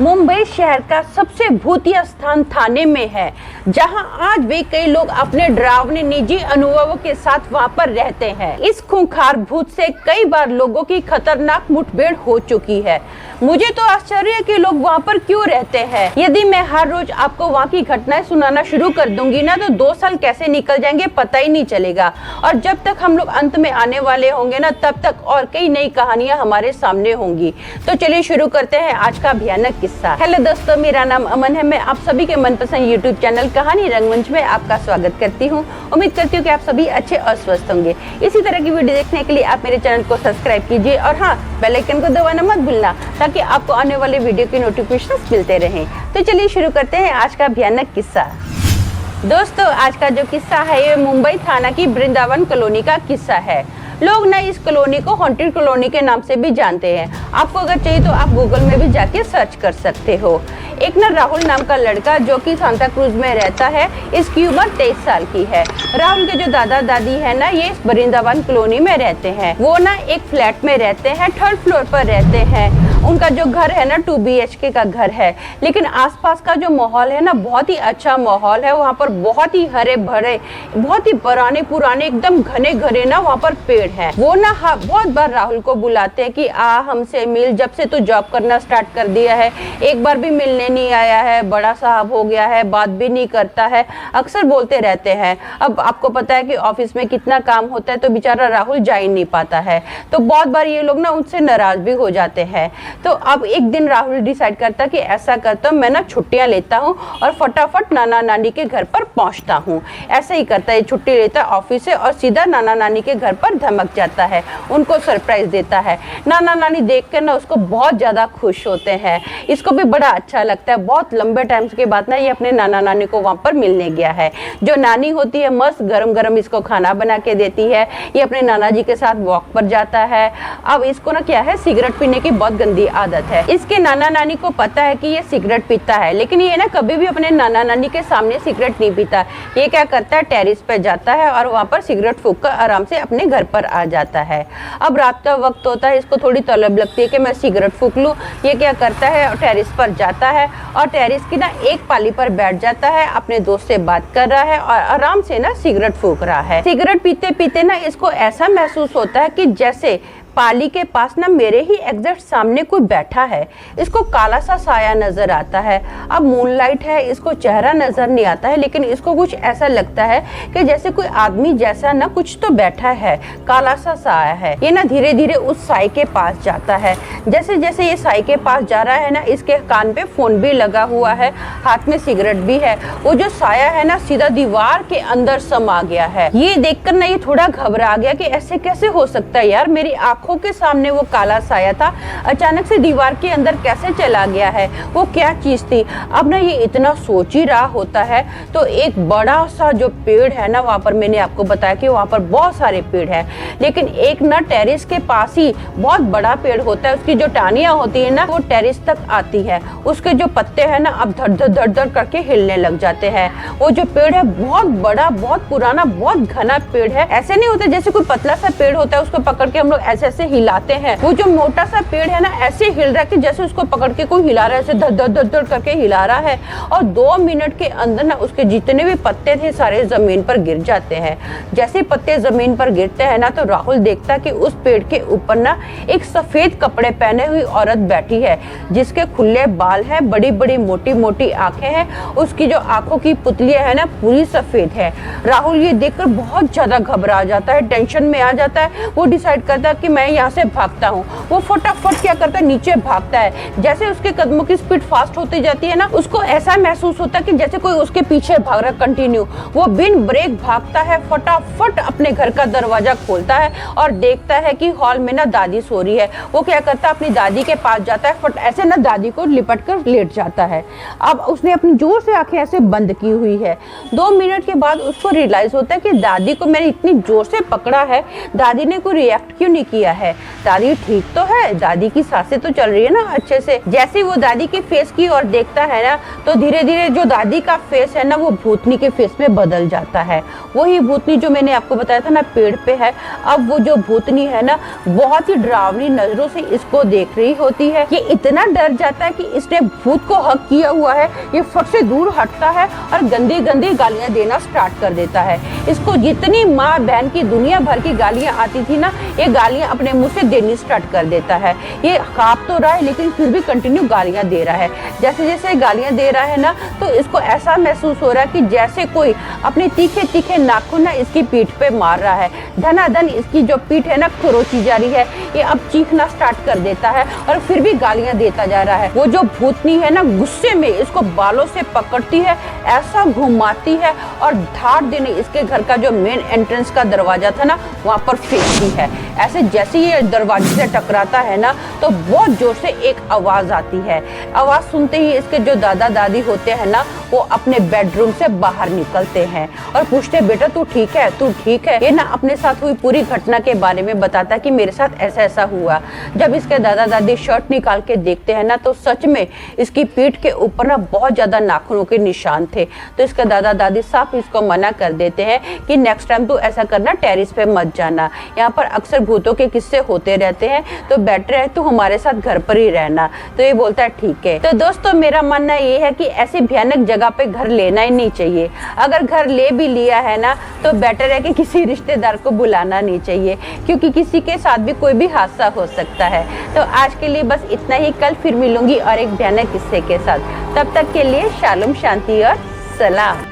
मुंबई शहर का सबसे भूतिया स्थान थाने में है, जहां आज भी कई लोग अपने डरावने निजी अनुभवों के साथ वहां पर रहते हैं। इस खूंखार भूत से कई बार लोगों की खतरनाक मुठभेड़ हो चुकी है। मुझे तो आश्चर्य है कि लोग वहां पर क्यों रहते हैं। यदि मैं हर रोज आपको वहां की घटनाएं सुनाना शुरू कर दूंगी ना, तो 2 साल कैसे निकल जाएंगे पता ही नहीं चलेगा। और जब तक हम लोग अंत में आने वाले होंगे ना, तब तक और कई नई कहानियां हमारे सामने होंगी। तो चलिए शुरू करते हैं आज का भयानक किस्सा। हेलो दोस्तों, मेरा नाम अमन है। मैं आप सभी के मनपसंद यूट्यूब चैनल कहानी रंगमंच में आपका स्वागत करती हूँ। उम्मीद करती हूँ कि आप सभी अच्छे और स्वस्थ होंगे। इसी तरह की वीडियो देखने के लिए आप मेरे चैनल को सब्सक्राइब कीजिए और हाँ, बेल आइकन को दबाना मत भूलना, ताकि आपको आने वाले वीडियो के नोटिफिकेशन मिलते रहें। तो चलिए शुरू करते हैं आज का भयानक किस्सा। दोस्तों, आज का जो किस्सा है ये मुंबई थाना की वृंदावन कॉलोनी का किस्सा है। लोग ना इस कॉलोनी को हॉन्टेड कॉलोनी के नाम से भी जानते हैं। आपको अगर चाहिए तो आप गूगल में भी जाके सर्च कर सकते हो। एक ना राहुल नाम का लड़का जो कि सांता क्रूज में रहता है, इसकी उम्र 23 साल की है। राहुल के जो दादा दादी है ना, ये इस वृंदावन कॉलोनी में रहते हैं। वो ना एक फ्लैट में रहते हैं, 3rd फ्लोर पर रहते हैं। उनका जो घर है ना 2 BHK का घर है, लेकिन आसपास का जो माहौल है ना बहुत ही अच्छा माहौल है। वहाँ पर बहुत ही हरे भरे, बहुत ही पुराने एकदम घने घने ना वहाँ पर पेड़ है। वो ना बहुत बार राहुल को बुलाते हैं कि आ हमसे मिल, जब से तू जॉब करना स्टार्ट कर दिया है एक बार भी मिलने नहीं आया है, बड़ा साहब हो गया है, बात भी नहीं करता है, अक्सर बोलते रहते हैं। अब आपको पता है कि ऑफिस में कितना काम होता है, तो बेचारा राहुल जा ही नहीं पाता है। तो बहुत बार ये लोग ना उनसे नाराज भी हो जाते हैं। तो अब एक दिन राहुल डिसाइड करता कि ऐसा करता हूँ, मैं ना छुट्टियां लेता हूँ और फटाफट नाना नानी के घर पर पहुँचता हूँ। ऐसे ही करता है, छुट्टी लेता है ऑफिस से और सीधा नाना नानी के घर पर धमक जाता है, उनको सरप्राइज देता है। नाना नानी देख कर ना उसको बहुत ज्यादा खुश होते हैं। इसको भी बड़ा अच्छा लगता है। बहुत लंबे टाइम के बाद ना ये अपने नाना नानी को वहां पर मिलने गया है। जो नानी होती है मस्त गरम गरम इसको खाना बना के देती है। ये अपने नाना जी के साथ वॉक पर जाता है। अब इसको ना क्या है, सिगरेट पीने की बहुत गंदी आदत है। इसके नाना नानी को पता है कि ये सिगरेट पीता है, लेकिन ये ना कभी भी अपने नाना नानी के सामने सिगरेट नहीं पीता। ये क्या करता है, टेरिस पे जाता है और वहां पर सिगरेट फूंक कर आराम से अपने घर पर आ जाता है। अब रात का वक्त होता है, इसको थोड़ी तलब लगती है कि मैं सिगरेट फूंक लूं। ये क्या करता है, टेरिस पर जाता है और टेरिस की ना एक पाली पर बैठ जाता है, अपने दोस्त से बात कर रहा है और आराम से ना सिगरेट फूंक रहा है। सिगरेट पीते पीते ना इसको ऐसा महसूस होता है कि जैसे पाली के पास ना मेरे ही एग्जैक्ट सामने कोई बैठा है। इसको काला सा साया नजर आता है। अब मूनलाइट है, इसको चेहरा नजर नहीं आता है, लेकिन इसको कुछ ऐसा लगता है कि जैसे कोई आदमी जैसा ना कुछ तो बैठा है, काला सा साया है। ये ना धीरे धीरे उस साई के पास जाता है। जैसे जैसे ये साई के पास जा रहा है ना, इसके कान पे फोन भी लगा हुआ है, हाथ में सिगरेट भी है। वो जो साया है ना सीधा दीवार के अंदर समा गया है। ये देखकर ना ये थोड़ा घबरा गया कि ऐसे कैसे हो सकता है यार, मेरी आंखों के सामने वो काला साया था, अचानक से दीवार के अंदर कैसे चला गया है, वो क्या चीज थी। अब ना ये इतना सोच ही रहा होता है तो एक बड़ा सा जो पेड़ है ना, वहां पर मैंने आपको बताया कि वहां पर बहुत सारे पेड़ हैं, लेकिन एक ना टेरिस के पास ही बहुत बड़ा पेड़ होता है। उसकी जो टहनियां होती है ना वो टेरिस तक आती है। उसके जो पत्ते हैं ना अब धड़ धड़ करके हिलने लग जाते हैं। वो जो पेड़ है बहुत बड़ा, बहुत पुराना, बहुत घना पेड़ है। ऐसे नहीं होता जैसे कोई पतला सा पेड़ होता है उसको पकड़ के हम लोग ऐसे ऐसे हिलाते हैं। वो जो मोटा सा पेड़ है ना ऐसे हिल रहा है कि जैसे उसको पकड़ के कोई हिला रहा है, ऐसे धड़ धड़ करके हिला रहा है। और 2 मिनट के अंदर ना उसके जितने भी पत्ते थे सारे जमीन पर गिर जाते हैं। जैसे पत्ते जमीन पर गिरते हैं ना, तो राहुल देखता कि उस पेड़ के ऊपर ना एक सफेद कपड़े पहने हुई औरत बैठी है, जिसके खुले बाल है, बड़ी बड़ी मोटी मोटी आंखें हैं। उसकी जो आंखों की पुतलियां है ना पूरी सफेद है। राहुल ये देखकर बहुत ज्यादा घबरा जाता है, टेंशन में आ जाता है। वो डिसाइड करता है कि मैं यहाँ से भागता हूँ। वो फटाफट क्या करता है, नीचे भागता है। जैसे उसके कदमों की स्पीड फास्ट होती जाती है ना, उसको ऐसा महसूस होता है कि जैसे कोई उसके पीछे भाग रहा कंटिन्यू। वो बिन ब्रेक भागता है, फटाफट अपने घर का दरवाजा खोलता है और देखता है कि हॉल में ना दादी सो रही है। वो क्या करता है, अपनी दादी के पास जाता है, फट ऐसे ना दादी को लिपट कर लेट जाता है। अब उसने अपनी जोर से आंखें ऐसे बंद की हुई है। 2 मिनट के बाद उसको रियलाइज होता है कि दादी को मैंने इतनी जोर से पकड़ा है, दादी ने कोई रिएक्ट क्यों नहीं किया है। दादी ठीक तो है, दादी की सांसें तो चल रही है ना अच्छे से। जैसे वो दादी के फेस की और देखता देखता है ना तो धीरे धीरे जो दादी का फेस है ना वो भूतनी के फेस में बदल जाता है। वही भूतनी जो मैंने आपको बताया था ना पेड़ पे है, अब वो जो भूतनी है ना बहुत ही डरावनी नजरों से इसको देख रही होती है। ये इतना डर जाता है कि इसने भूत को हक किया हुआ है, ये फट से दूर हटता है और गंदी गंदी गालियां देना स्टार्ट कर देता है। इसको जितनी माँ बहन की दुनिया भर की गालियां आती थी ना, ये गालियां अपने मुंह से देनी स्टार्ट कर देता है। ये कांप तो रहा है लेकिन फिर भी कंटिन्यू गालियां दे रहा है। जैसे जैसे गालियां दे रहा है ना तो इसको ऐसा महसूस हो रहा है कि जैसे कोई अपने तीखे तीखे नाखून ना इसकी पीठ पे मार रहा है। धनाधन इसकी जो पीठ है ना खरोची जा रही है। ये अब चीखना स्टार्ट कर देता है और फिर भी गालियां देता जा रहा है। वो जो भूतनी है ना गुस्से में इसको बालों से पकड़ती है, ऐसा घुमाती है और धाड़ देने इसके घर का जो मेन एंट्रेंस का दरवाजा था ना वहां पर फेंकती है। ऐसे जैसे ये दरवाजे से टकराता है ना तो बहुत जोर से एक आवाज आती है। आवाज सुनते ही इसके जो दादा दादी होते हैं ना वो अपने बेडरूम से बाहर निकलते हैं और पूछते बेटा तू ठीक है, तू ठीक है। ये ना अपने साथ हुई पूरी घटना के बारे में बताता कि मेरे साथ ऐसा ऐसा हुआ। जब इसके दादा दादी शर्ट निकाल के देखते हैं ना तो सच में इसकी पीठ के ऊपर ना बहुत ज्यादा नाखूनों के निशान थे। तो इसके दादा दादी साफ इसको मना कर देते हैं कि नेक्स्ट टाइम तू ऐसा करना, टेरिस पे मत जाना, यहाँ पर अक्सर भूतों के किस्से होते रहते हैं, तो बेटर है तू हमारे साथ घर पर ही रहना। तो ये बोलता है ठीक है। तो दोस्तों मेरा मानना ये है कि ऐसी भयानक जगह पे घर लेना ही नहीं चाहिए। अगर घर ले भी लिया है ना तो बेटर है कि किसी रिश्तेदार को बुलाना नहीं चाहिए, क्योंकि किसी के साथ भी कोई भी हादसा हो सकता है। तो आज के लिए बस इतना ही, कल फिर मिलूंगी और एक भयानक किस्से के साथ। तब तक के लिए शालोम, शांति और सलाम।